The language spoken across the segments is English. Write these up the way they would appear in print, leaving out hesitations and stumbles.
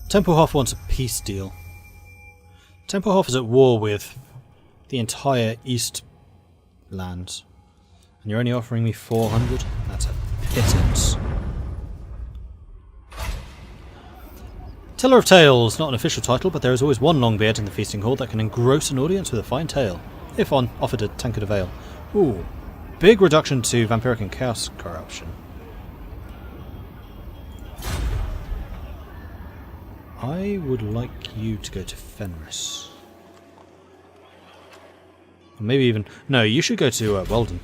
Tempelhof wants a peace deal. Tempelhof is at war with the entire East lands. And you're only offering me 400? That's a pittance. Teller of Tales, not an official title, but there is always one Longbeard in the feasting hall that can engross an audience with a fine tale, if offered a tankard of ale. Ooh, big reduction to vampiric and chaos corruption. I would like you to go to Fenris. Or maybe even... No, you should go to Weldon.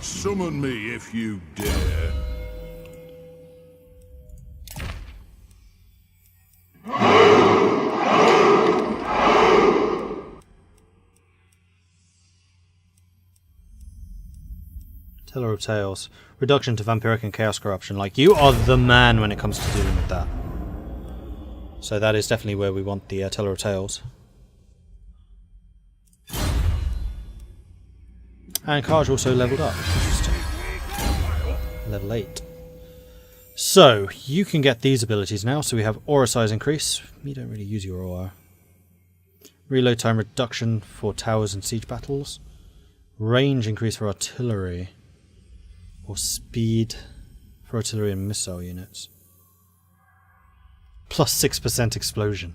Summon me if you dare. Teller of Tales. Reduction to vampiric and chaos corruption. Like, you are the man when it comes to dealing with that. So that is definitely where we want the Teller of Tales. And Kaj also leveled up. Interesting. Level 8. So, you can get these abilities now. So we have aura size increase. You don't really use your aura. Reload time reduction for towers and siege battles. Range increase for artillery. Or speed for artillery and missile units. Plus 6% explosion.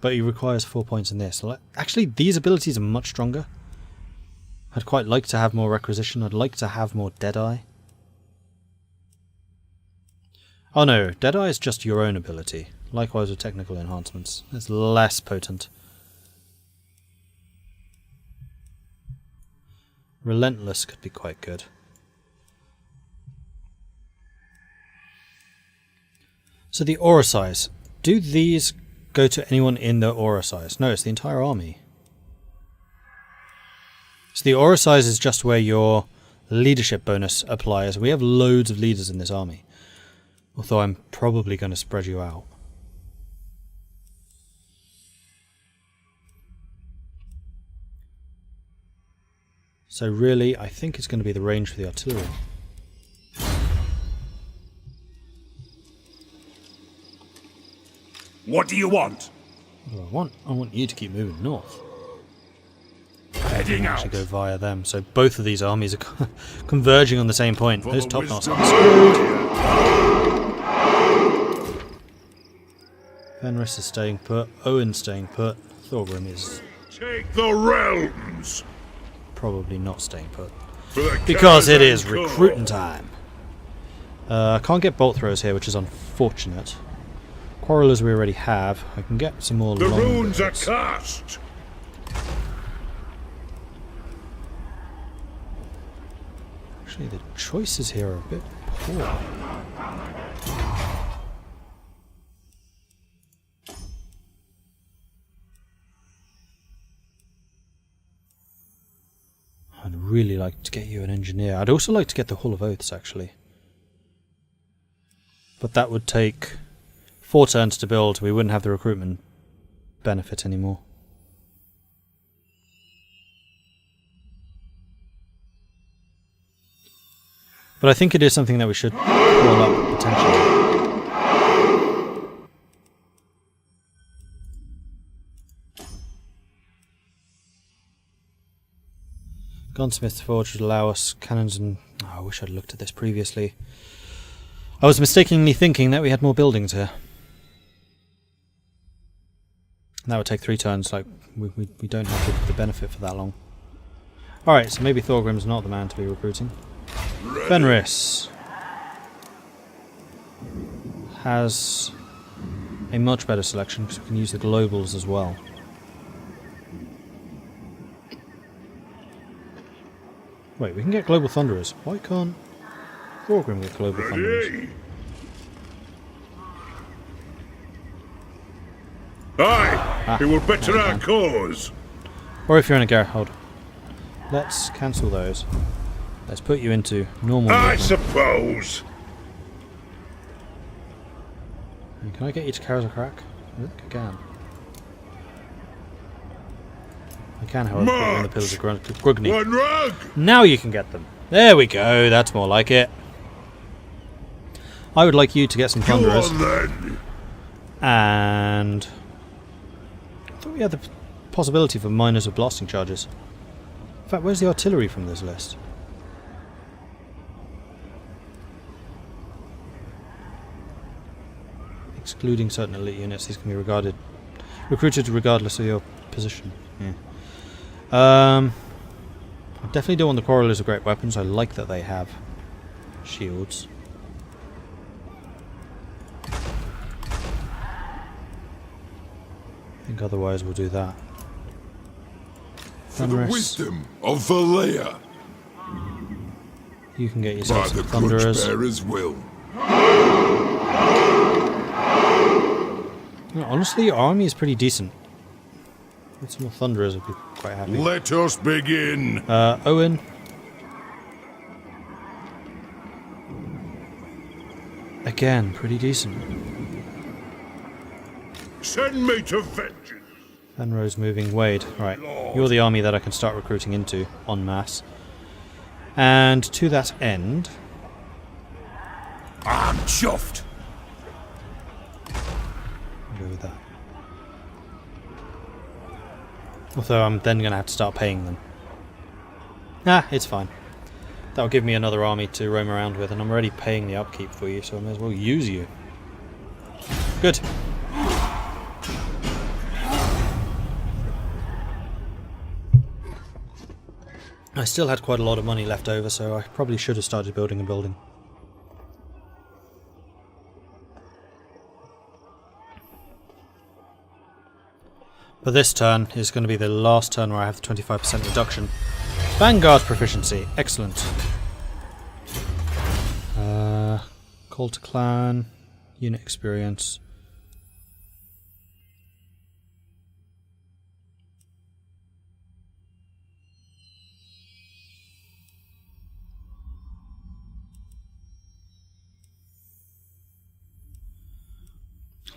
But he requires 4 points in this. Actually, these abilities are much stronger. I'd quite like to have more requisition. I'd like to have more Deadeye. Oh no, Deadeye is just your own ability. Likewise with technical enhancements. It's less potent. Relentless could be quite good. So the aura size. Do these go to anyone in the aura size? No, it's the entire army. So the aura size is just where your leadership bonus applies. We have loads of leaders in this army. Although I'm probably going to spread you out. So really, I think it's going to be the range for the artillery. What do you want? What do I want? I want you to keep moving north. Heading out. Actually go via them. So both of these armies are converging on the same point. For Those top knots wisdom. are screwed. Fenris is staying put. Owen's staying put. Thorgrim is Take the realms. probably not staying put. For the Because it is Kazan recruiting Corps. time. I can't get bolt throws here, which is unfortunate. Quarrelers we already have. I can get some more The long runes are birds. cast. Actually, the choices here are a bit poor. I'd really like to get you an engineer. I'd also like to get the Hall of Oaths, actually. But that would take 4 turns to build. We wouldn't have the recruitment benefit anymore. But I think it is something that we should call up potentially. Gunsmith's Forge would allow us cannons and... Oh, I wish I'd looked at this previously. I was mistakenly thinking that we had more buildings here. That would take 3 turns, like, we don't have the benefit for that long. Alright, so maybe Thorgrim's not the man to be recruiting. Fenris has a much better selection because we can use the globals as well. Wait, we can get global thunderers. Why can't Thorgrim get global thunderers? Ready. Aye, it will better there we our cause. Or if you're in a garret, hold. Let's cancel those. Let's put you into normal I movement. suppose. And can I get you to Karazakrak? I think I can. I can, however, put you on the Pillars of Grugni. One rug. Now you can get them. There we go, that's more like it. I would like you to get some Go thunderers. on then. And I thought we had the possibility for miners with blasting charges. In fact, where's the artillery from this list? Excluding certain elite units, these can be recruited regardless of your position. Yeah. I definitely don't want the Quarrelers of Great Weapons. I like that they have shields. I think otherwise we'll do that. For the Thunderous. wisdom of Valea, You can get by yourself the some Thunderers. Torchbearer's will. Yeah, honestly, your army is pretty decent. With some more Thunderers, I'd be quite happy. Let us begin. Owen. Again, pretty decent. Send me to vengeance. Fenro's moving. Wade. Right. You're the army that I can start recruiting into en masse. And to that end... I'm chuffed. I'll go with that. Although I'm then going to have to start paying them. Ah, it's fine. That'll give me another army to roam around with, and I'm already paying the upkeep for you, so I may as well use you. Good. I still had quite a lot of money left over, so I probably should have started building a building. But this turn is going to be the last turn where I have the 25% reduction. Vanguard proficiency, excellent. Call to clan, unit experience.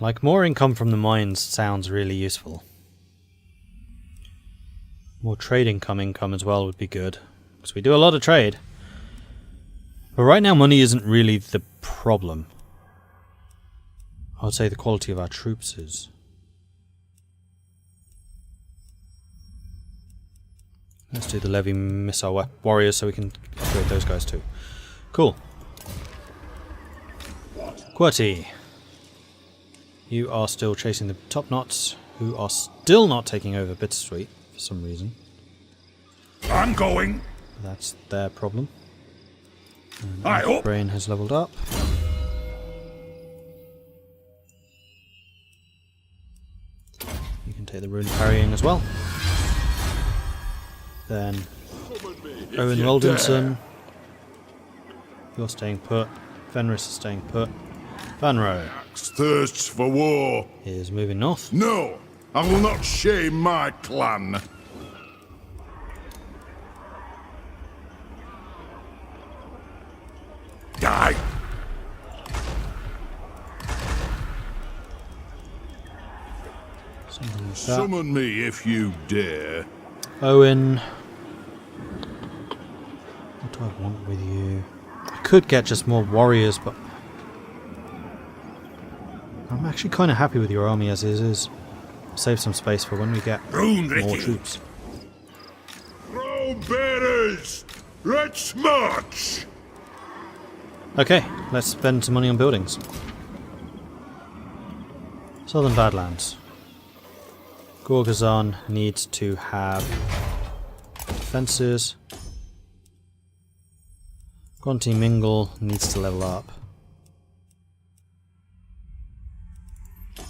Like, more income from the mines sounds really useful. More trade income as well would be good, because we do a lot of trade. But right now money isn't really the problem. I would say the quality of our troops is. Let's do the levy missile warriors so we can upgrade those guys too. Cool. QWERTY. You are still chasing the top knots, who are still not taking over Bittersweet for some reason. I'm going. That's their problem. And I hope. Brain has leveled up. You can take the rune parrying as well. Then Owen Roldenson. You're staying put. Fenris is staying put. Vanro Thirsts for war. is moving north. No, I will not shame my clan. Die. Something like that. Summon me if you dare. Owen. What do I want with you? I could get just more warriors, but I'm actually kind of happy with your army as is. Save some space for when we get more troops. Throne bearers, let's march. Okay, let's spend some money on buildings. Southern Badlands. Gorgazon needs to have defences. Gonti Mingle needs to level up.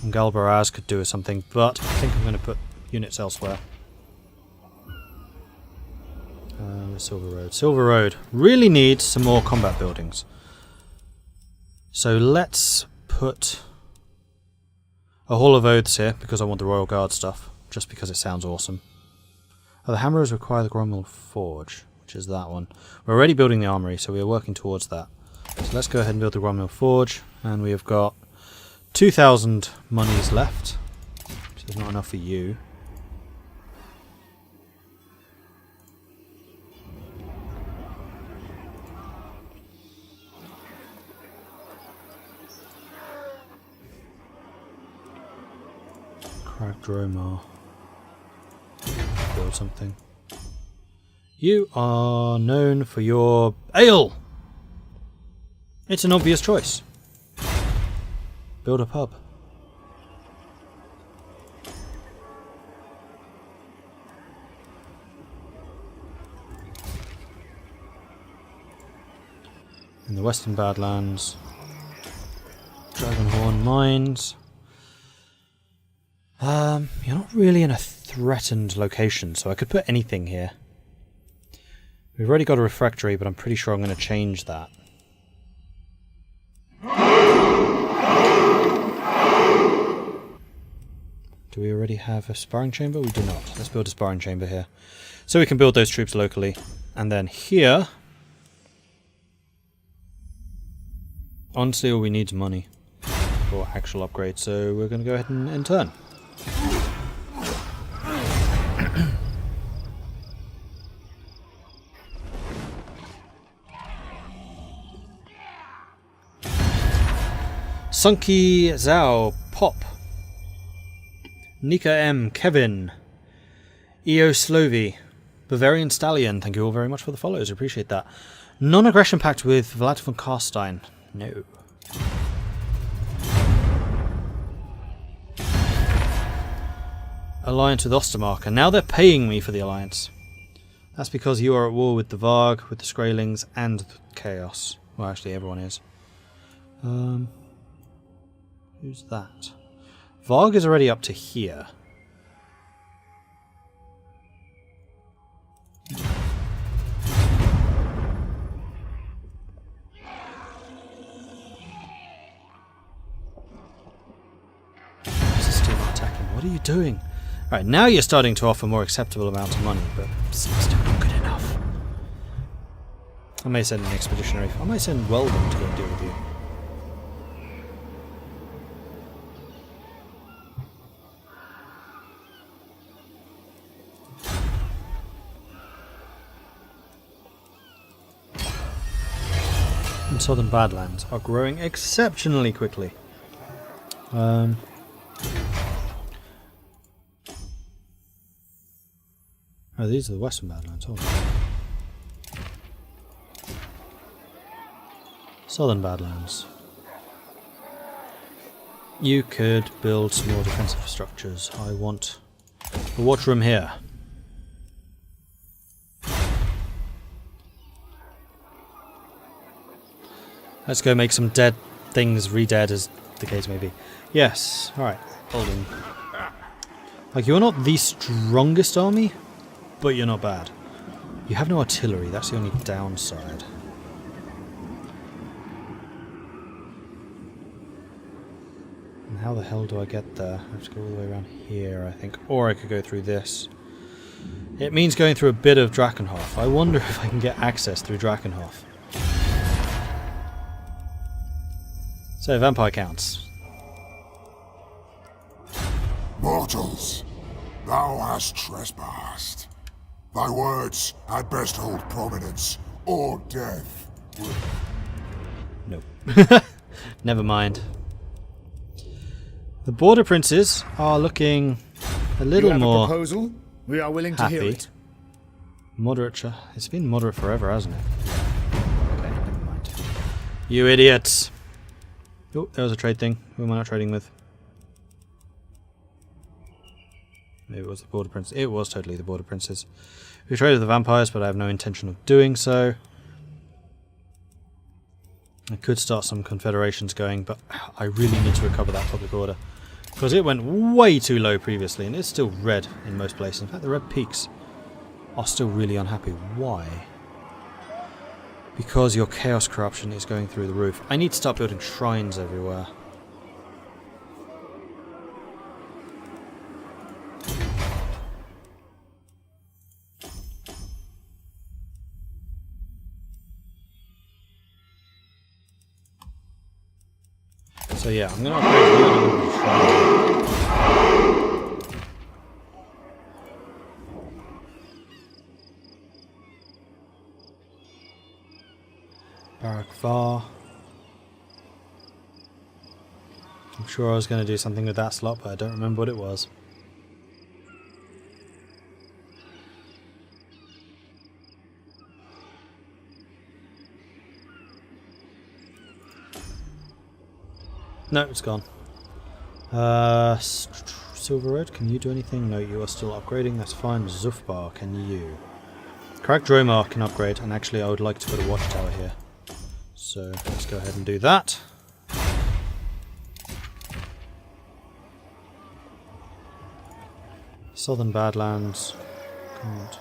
And Galbaraz could do something, but I think I'm going to put units elsewhere. Silver Road. Silver Road really needs some more combat buildings. So let's put a Hall of Oaths here, because I want the Royal Guard stuff, just because it sounds awesome. Oh, the Hammerers require the Gromwell Forge, which is that one. We're already building the armory, so we are working towards that. So let's go ahead and build the Gromwell Forge, and we have got 2,000 monies left, which is not enough for you. Barak Dromar. Build something. You are known for your ale! It's an obvious choice. Build a pub. In the Western Badlands. Dragonhorn Mines. You're not really in a threatened location, so I could put anything here. We've already got a refractory, but I'm pretty sure I'm going to change that. Do we already have a sparring chamber? We do not. Let's build a sparring chamber here. So we can build those troops locally. And then here... honestly, all we need is money for actual upgrades, so we're going to go ahead and turn. Sunky Zhao, Pop, Nika M, Kevin, EO Slovy, Bavarian Stallion, thank you all very much for the follows, I appreciate that. Non-aggression pact with Vlad von Karstein, no. Alliance with Ostermark, now they're paying me for the alliance. That's because you are at war with the Varg, with the Skraelings, and Chaos. Well, actually everyone is. Who's that? Varg is already up to here. This is still not attacking. What are you doing? Alright, now you're starting to offer more acceptable amount of money, but still not good enough. I may send an expeditionary. I might send Weldon to go and deal with you. And Southern Badlands are growing exceptionally quickly. Oh, these are the Western Badlands. Hold on. Southern Badlands. You could build some more defensive structures. I want a watch room here. Let's go make some dead things re-dead, as the case may be. Yes, alright, holding. Like, you're not the strongest army, but you're not bad. You have no artillery, that's the only downside. And how the hell do I get there? I have to go all the way around here, I think. Or I could go through this. It means going through a bit of Drakenhof. I wonder if I can get access through Drakenhof. So, vampire counts. Mortals, thou hast trespassed. Thy words had best hold prominence, or death. Nope. Never mind. The border princes are looking a little more proposal? We are willing to hear happy. it. Moderate. It's been moderate forever, hasn't it? Okay, never mind. You idiots! Oh, there was a trade thing. Who am I not trading with? Maybe it was the border princes. It was totally the border princes. We traded with the vampires, but I have no intention of doing so. I could start some confederations going, but I really need to recover that public order. Because it went way too low previously, and it's still red in most places. In fact, the red peaks are still really unhappy. Why? Because your chaos corruption is going through the roof. I need to start building shrines everywhere. So yeah, I'm going to upgrade the shrine. Barak Var. I'm sure I was going to do something with that slot, but I don't remember what it was. No, it's gone. Silver Red, can you do anything? No, you are still upgrading, that's fine. Zufbar, can you? Crack Dromar can upgrade, and actually I would like to put a watchtower here. So let's go ahead and do that. Southern Badlands. God.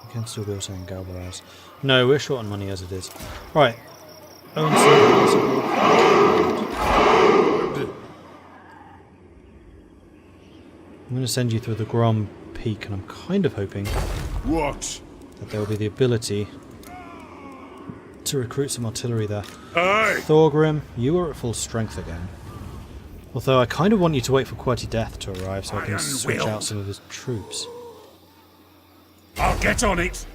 I can still go saying Galvaraz. No, we're short on money as it is. Right. Own I'm going to send you through the Grom Peak, and I'm kind of hoping What? that there will be the ability to recruit some artillery there. Aye! Thorgrim, you are at full strength again. Although I kind of want you to wait for Quirty Death to arrive so I can switch out some of his troops. I'll get on it!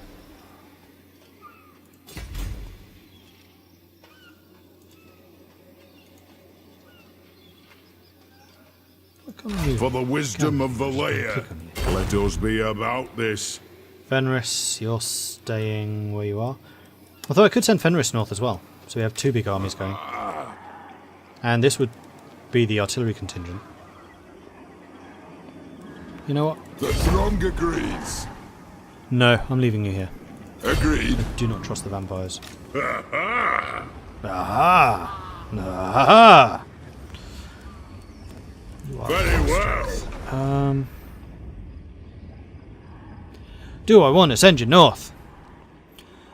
For the wisdom of Valea, let us be about this. Fenris, you're staying where you are. Although I could send Fenris north as well, so we have two big armies going. And this would be the artillery contingent. You know what? The throng agrees. No, I'm leaving you here. Agreed. I do not trust the vampires. Aha! Aha! Very well. Do I want to send you north?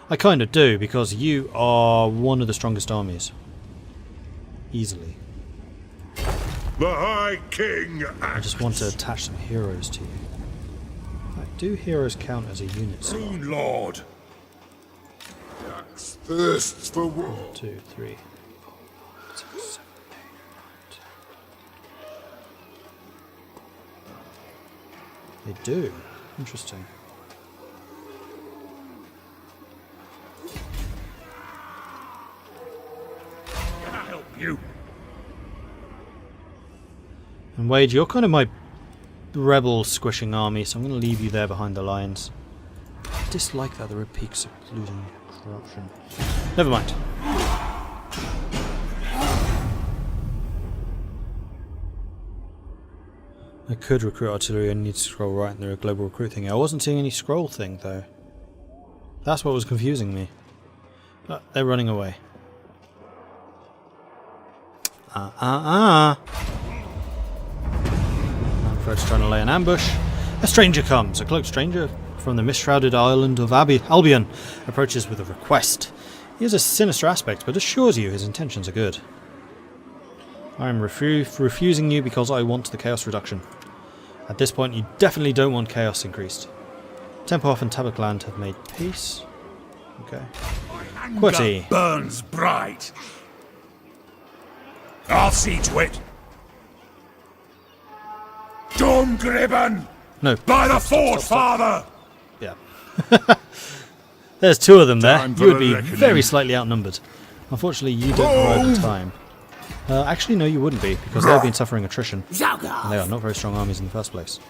I kind of do, because you are one of the strongest armies. Easily. The High King I just want to attach some heroes to you. Do heroes count as a unit slot? Rune Lord. Jax thirsts for war. 2, 3, 6, 7, 8, 9, 10. They do. Interesting. Can I help you? And Wade, you're kind of my rebel squishing army, so I'm going to leave you there behind the lines. I dislike that there are peaks including corruption. Never mind. I could recruit artillery and need to scroll right in the global recruit thing. I wasn't seeing any scroll thing though. That's what was confusing me. But they're running away. Manfred's trying to lay an ambush. A stranger comes. A cloaked stranger from the mist-shrouded island of Albion approaches with a request. He has a sinister aspect, but assures you his intentions are good. I am refusing you because I want the chaos reduction. At this point, you definitely don't want chaos increased. Tempoff and Tabakland have made peace. Okay. Quirty. Burns bright. I'll see to it. Domgribben! No. By the Fort, Father! Yeah. There's two of them there. Time for You would a be reckoning. very slightly outnumbered. Unfortunately, you don't arrive in time. Actually, no, you wouldn't be, because they've been suffering attrition. And they are not very strong armies in the first place.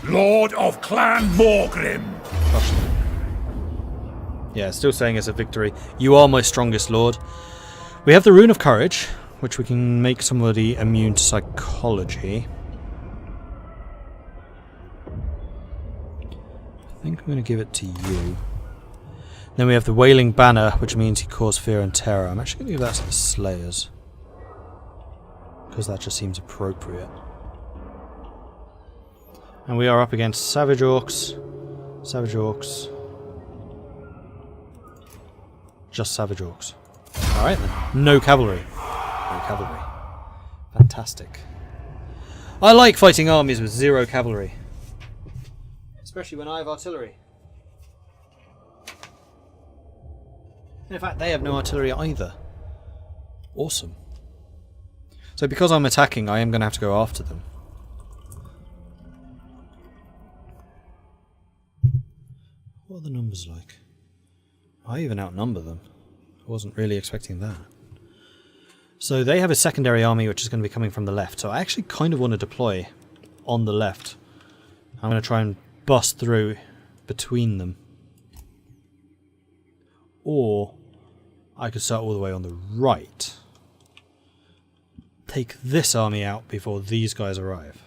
Lord of Clan Morgrim! Crush them. Yeah, still saying it's a victory. You are my strongest lord. We have the Rune of Courage, which we can make somebody immune to psychology. I think I'm going to give it to you. Then we have the Wailing Banner, which means he caused fear and terror. I'm actually going to give that to the Slayers, because that just seems appropriate. And we are up against Savage Orcs. Savage Orcs. Just Savage Orcs. Alright then. No cavalry. No cavalry. Fantastic. I like fighting armies with zero cavalry. Especially when I have artillery. In fact, they have no artillery either. Awesome. So because I'm attacking, I am going to have to go after them. What are the numbers like? I even outnumber them. I wasn't really expecting that. So they have a secondary army which is going to be coming from the left. So I actually kind of want to deploy on the left. I'm going to try and bust through between them. Or I could start all the way on the right. Take this army out before these guys arrive.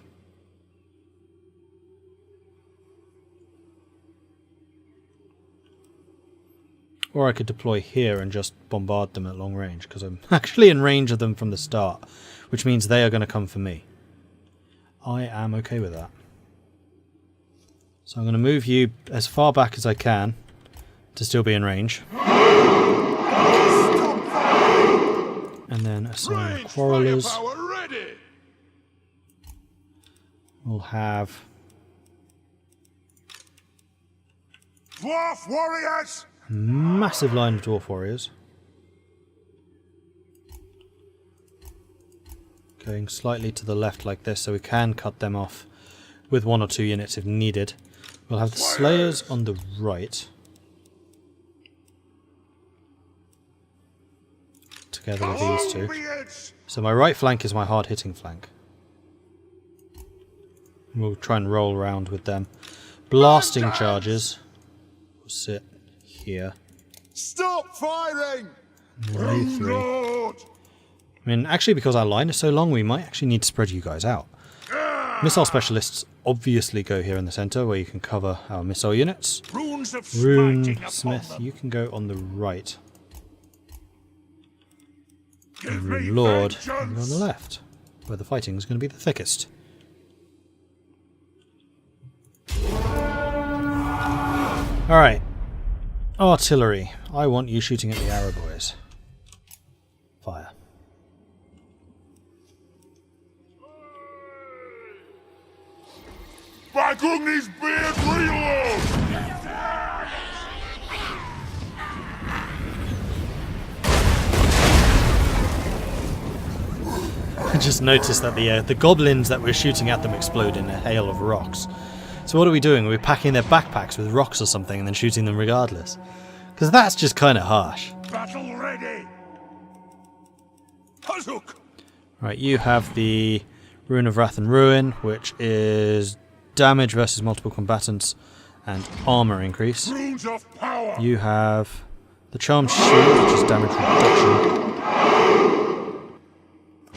Or I could deploy here and just bombard them at long range, because I'm actually in range of them from the start, which means they are going to come for me. I am okay with that. So I'm going to move you as far back as I can to still be in range. And then assign quarrelers. We'll have Dwarf warriors! a massive line of dwarf warriors. Going slightly to the left like this so we can cut them off with 1 or 2 units if needed. We'll have the slayers on the right. Together with these two. So my right flank is my hard-hitting flank. We'll try and roll around with them. Blasting charges will sit here. Stop firing! You three. I mean, actually, because our line is so long, we might actually need to spread you guys out. Missile specialists obviously go here in the centre, where you can cover our missile units. Rune Smith, you can go on the right. And Lord, you can go on the left, where the fighting is going to be the thickest. Alright. Artillery. I want you shooting at the arrow boys. Fire. Bei Gugni's beard reload! I just noticed that the goblins that we're shooting at them explode in a hail of rocks. So what are we doing? Are we packing their backpacks with rocks or something and then shooting them regardless? Because that's just kind of harsh. Battle ready! Hazuk! Right, you have the Rune of Wrath and Ruin, which is damage versus multiple combatants and armor increase. Runes of power! You have the Charmed Shield, which is damage reduction.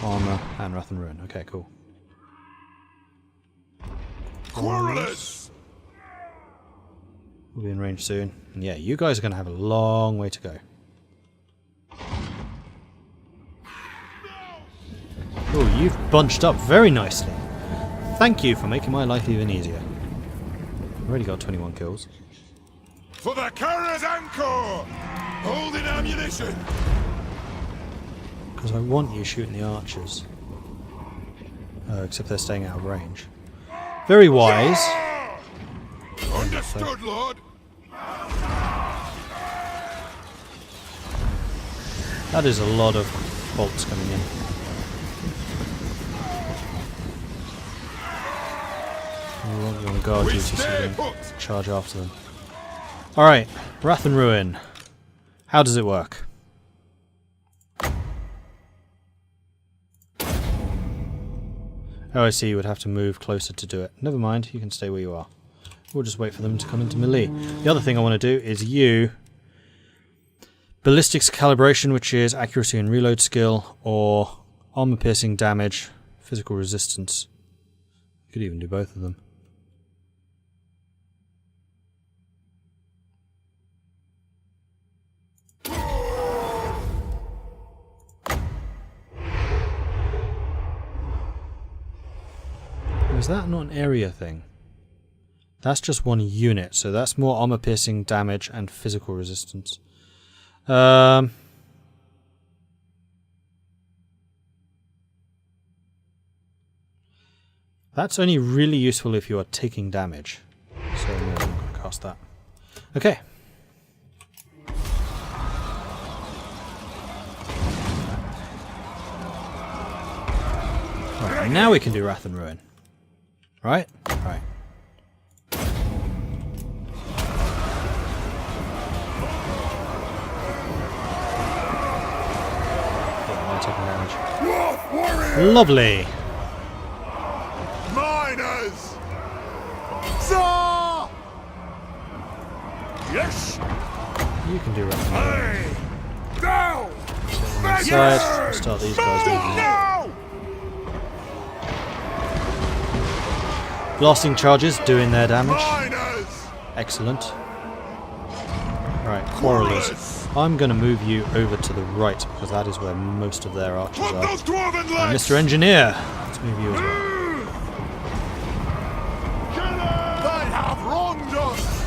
Armor and Wrath and Ruin. Okay, cool. Quarrelers! We'll be in range soon. And yeah, you guys are going to have a long way to go. Oh, you've bunched up very nicely. Thank you for making my life even easier. I've already got 21 kills. For the carrier's anchor! Holding ammunition! Because I want you shooting the archers. Except they're staying out of range. Very wise. Understood, Lord. That is a lot of bolts coming in. We want you on guard duty so you can charge after them. Alright, Wrath and Ruin. How does it work? Oh, I see, you would have to move closer to do it. Never mind, you can stay where you are. We'll just wait for them to come into melee. The other thing I want to do is you... Ballistics calibration, which is accuracy and reload skill, or armor piercing damage, physical resistance. You could even do both of them. Is that not an area thing? That's just one unit, so that's more armor piercing damage and physical resistance. That's only really useful if you are taking damage. So no, I'm not going to cast that. Okay. Right, now we can do Wrath and Ruin. Right? Right. Lovely. Miners! Zah! Yes! You can do Wrath and Ruin. Down! Inside. Start these guys moving in. Now! Blasting charges doing their damage. Miners! Excellent. Right, quarrelers. I'm going to move you over to the right because that is where most of their archers Put are. those dwarven And legs! Mr. Engineer, let's move you as well. They have wronged us!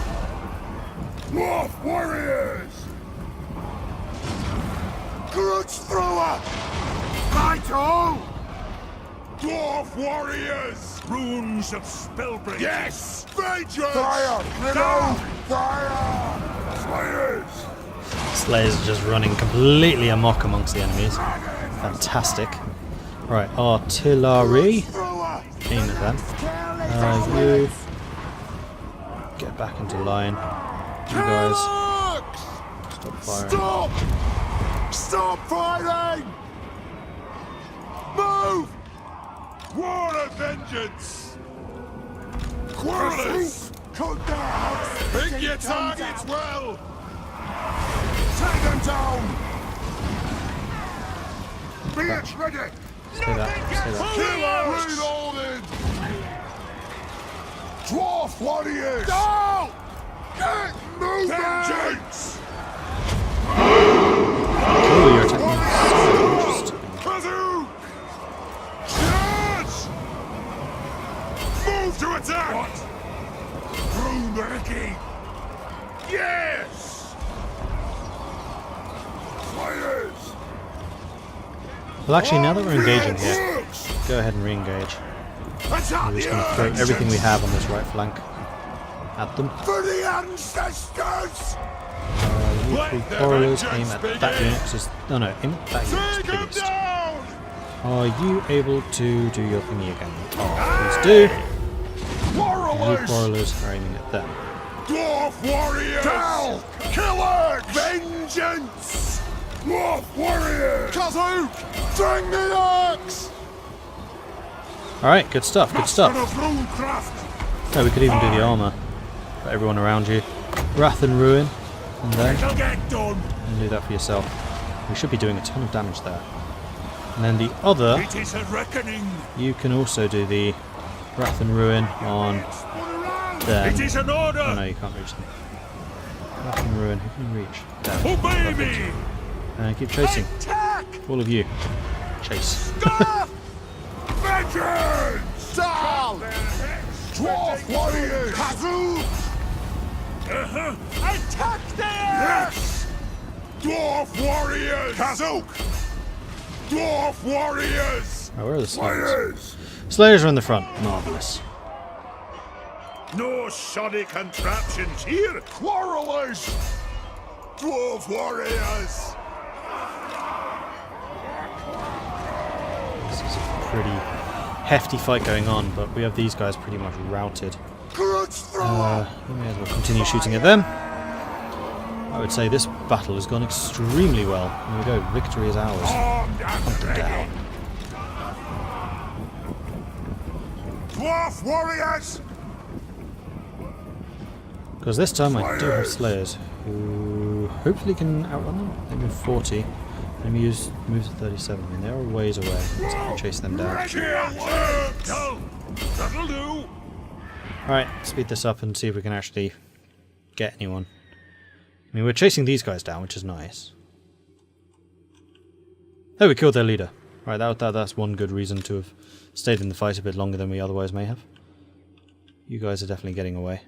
Dwarf warriors! Grudge thrower! Righto! Dwarf warriors! Runes of spellbreak! Yes! Vengeance! Fire! Down! Fire! Slayers! Slayers are just running completely amok amongst the enemies. Fantastic. Right, artillery. Thrower! Aim at them. You get back into line. You guys stop firing. Stop! Stop fighting! Move! War of vengeance! Quarrelers! Cut down! Pick your targets well! Take them down! Be it ready! Say that. Killer! Reloaded! Dwarf warriors! Down! Get moving! Vengeance! Oh, you're attacking me. Kazoo! Charge! Move to attack! What? Through the Ricky! Yes! Fighters! Well, actually, now that we're engaging here, go ahead and re-engage. Attack We're just the going to throw everything we urchins! have on this right flank at them. For the ancestors! You Let three the quarrelers, aim vengeance at begin. that unit. No, no, aim at that unit Take them biggest. down! Are you able to do your thingy again? Oh, please do. You Quarrelers! quarrelers are aiming at them. Dwarf warriors! Down! Killer! Vengeance! Dwarf warriors! Kazoo! Bring the axe! Alright, good stuff, good stuff. Master of runecraft! No, we could even do the armour for everyone around you. Wrath and Ruin, and then It'll get done! do that for yourself. We should be doing a ton of damage there. And then the other, It is a reckoning! you can also do the Wrath and Ruin on them. It is an order! Oh no, you can't reach them. Wrath and Ruin, who can you reach? Them. Obey me! And keep chasing. Attack! All of you. Chase. Stop! Vengeance! Down! Dwarf warriors! Kazoo! Attack them! Yes! Dwarf warriors! Kazook! Dwarf warriors! Oh, where are the Slayers? Warriors! Slayers are in the front. Marvellous. No shoddy contraptions here! Quarrelers! Dwarf warriors! This is a pretty hefty fight going on, but we have these guys pretty much routed. Grudge thrower! We may as well continue shooting at them. I would say this battle has gone extremely well. There we go, victory is ours. Armed and Hunt them ready! down. Dwarf warriors! Because this time I do have Slayers, who hopefully can outrun them. They move 40. Let me move to 37. I mean, they're a ways away. Let's have to chase them down. That'll do! Alright, speed this up and see if we can actually get anyone. I mean, we're chasing these guys down, which is nice. Oh, we killed their leader. Right, that's one good reason to have stayed in the fight a bit longer than we otherwise may have. You guys are definitely getting away.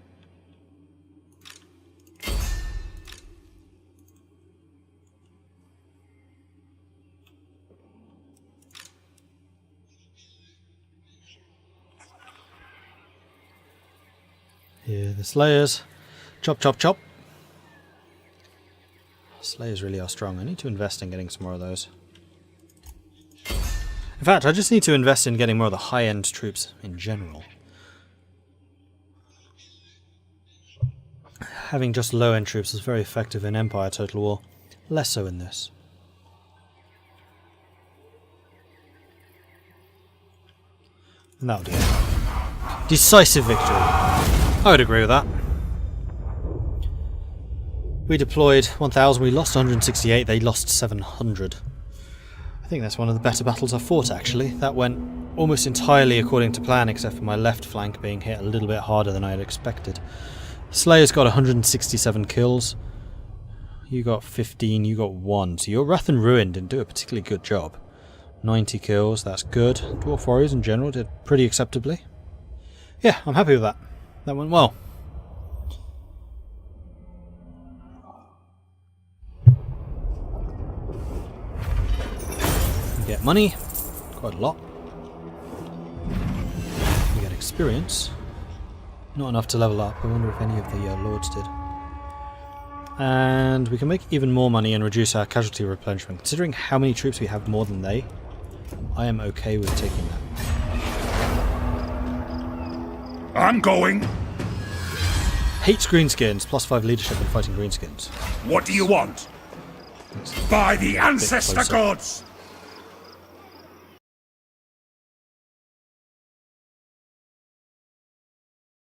Here, the Slayers. Chop, chop, chop. Slayers really are strong. I need to invest in getting some more of those. In fact, I just need to invest in getting more of the high-end troops in general. Having just low-end troops is very effective in Empire Total War. Less so in this. And that'll do it. Decisive victory. I would agree with that. We deployed 1,000, we lost 168, they lost 700. I think that's one of the better battles I fought, actually. That went almost entirely according to plan, except for my left flank being hit a little bit harder than I had expected. Slayer's got 167 kills. You got 15, you got 1. So your Wrath and Ruin didn't do a particularly good job. 90 kills, that's good. Dwarf Warriors in general did pretty acceptably. Yeah, I'm happy with that. That went well. You get money, quite a lot. You get experience. Not enough to level up. I wonder if any of the lords did. And we can make even more money and reduce our casualty replenishment. Considering how many troops we have more than they, I am okay with taking that. I'm going. Hates Greenskins, +5 leadership in fighting Greenskins. What do you want? By the ancestor gods!